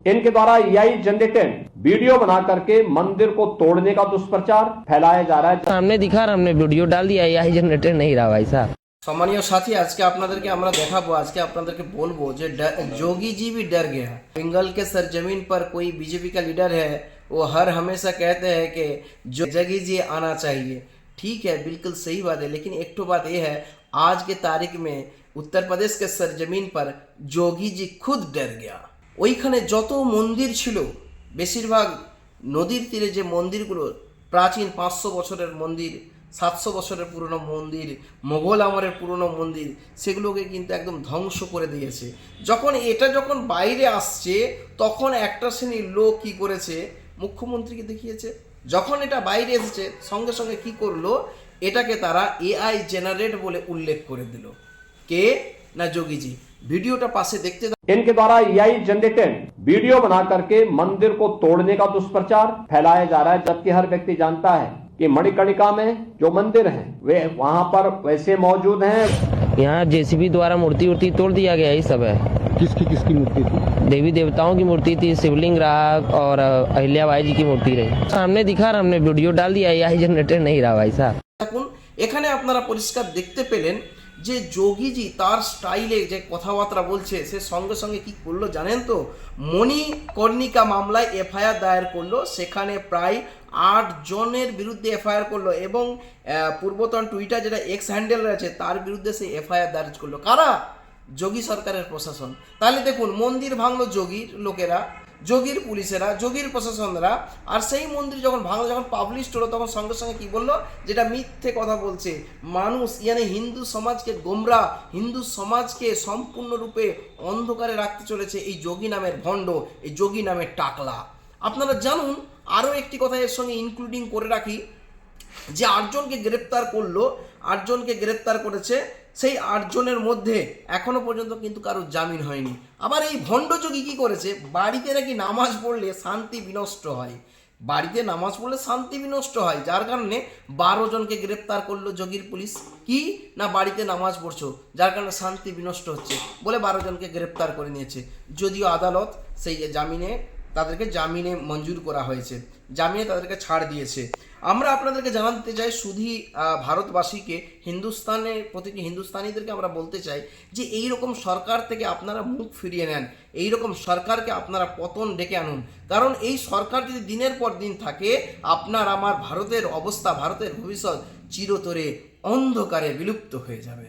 इनके द्वारा AI generated video बना करके मंदिर को तोड़ने का दुष्प्रचार फैलाया जा रहा है। सामने दिखा और हमने वीडियो डाल दिया, एआई जनरेटेड नहीं रहा भाई साहब। সম্মানীয় সাথী, আজকে আপনাদেরকে আমরা দেখাবো, আজকে আপনাদেরকে বলবো যে जोगी जी भी डर गया। बंगाल के सरजमीन पर कोई बीजेपी का लीडर है, वो हर हमेशा कहते हैं कि जोगी जी आना चाहिए। ठीक है, बिल्कुल सही बात है, लेकिन एक तो बात यह है, आज के तारीख में उत्तर प्रदेश के सरजमीन पर जोगी जी खुद डर गया। ওইখানে যত মন্দির ছিল, বেশিরভাগ নদীর তীরে যে মন্দিরগুলো প্রাচীন 500 বছরের মন্দির, 700 বছরের পুরনো মন্দির, মোগল আমলের পুরনো মন্দির, সেগুলোকে কিন্তু একদম ধ্বংস করে দিয়েছে। যখন বাইরে আসছে, তখন একটা শ্রেণীর লোক কী করেছে, মুখ্যমন্ত্রীকে দেখিয়েছে। যখন এটা বাইরে এসেছে, সঙ্গে সঙ্গে কী করলো, এটাকে তারা এআই জেনারেট বলে উল্লেখ করে দিল। কে না যোগী জি। वीडियोটা पासे देखते इनके द्वारा एआई जनरेटेड वीडियो बना करके मंदिर को तोड़ने का दुष्प्रचार फैलाया जा रहा है, जबकि हर व्यक्ति जानता है कि मणिकर्णिका में जो मंदिर हैं वे वहां पर वैसे मौजूद हैं। यहाँ जेसीबी द्वारा मूर्ति तोड़ दिया गया, यही सब है। किसकी मूर्ति थी? देवी देवताओं की मूर्ति थी, शिवलिंग रहा और अहिल्याबाई जी की मूर्ति रही। सामने दिखा और हमने वीडियो डाल दिया, एआई जनरेटेड नहीं रहा भाई साहब। দেখুন, এখানে আপনারা পরিষ্কার দেখতে পেলেন যে যোগীজি তার স্টাইলে যে কথাবার্তা বলছে, সে সঙ্গে সঙ্গে কি করলো জানেন তো, মণিকর্ণিকা মামলায় এফআইআর দায়ের করলো। সেখানে প্রায় 8 জনের বিরুদ্ধে এফআইআর করলো এবং পূর্বতন টুইটার যেটা এক্স হ্যান্ডেল রয়েছে তার বিরুদ্ধে সে এফআইআর দায়ের করলো। কারা? যোগী সরকারের প্রশাসন। তাহলে দেখুন, মন্দির ভাঙলো যোগীর লোকেরা, যোগীর পুলিশেরা, যোগীর প্রশাসনরা, আর সেই মন্দির যখন ভাঙলো, যখন পাবলিশ হলো, তখন সঙ্গে সঙ্গে কি বললো, যেটা মিথ্যে কথা বলছে মানুষ, ইয়ানি হিন্দু সমাজকে গোমরা, হিন্দু সমাজকে সম্পূর্ণরূপে অন্ধকারে রাখতে চলেছে এই যোগী নামের ভণ্ড, এই যোগী নামের টাকলা। আপনারা জানুন, আরও একটি কথা এর সঙ্গে ইনক্লুডিং করে রাখি, যে 8 জনকে গ্রেপ্তার করলো, 8 জনকে গ্রেপ্তার করেছে, সেই 8 জনের মধ্যে এখনো পর্যন্ত কিন্তু কারো জামিন হয়নি। আবার এই ভণ্ডযোগী কী করেছে, বাড়িতে নাকি নামাজ পড়লে শান্তি বিনষ্ট হয়, বাড়িতে নামাজ পড়লে শান্তি বিনষ্ট হয়, যার কারণে 12 জনকে গ্রেপ্তার করলো যোগীর পুলিশ। কি না, বাড়িতে নামাজ পড়ছো যার কারণে শান্তি বিনষ্ট হচ্ছে বলে 12 জনকে গ্রেপ্তার করে নিয়েছে। যদিও আদালত সেই তাদেরকে জামিনে মঞ্জুর করা হয়েছে, জামিনে তাদেরকে ছাড় দিয়েছে। আমরা আপনাদেরকে জানাতে চাই, শুধু ভারতবাসীকে, প্রতিটি হিন্দুস্তানিদেরকে আমরা বলতে চাই যে এই রকম সরকার থেকে আপনারা মুখ ফিরিয়ে নেন, এই রকম সরকারকে আপনারা পতন ডেকে আনুন। কারণ এই সরকার যদি দিনের পর দিন থাকে, আপনার আমার ভারতের অবস্থা, ভারতের ভবিষ্যৎ চিরতরে অন্ধকারে বিলুপ্ত হয়ে যাবে।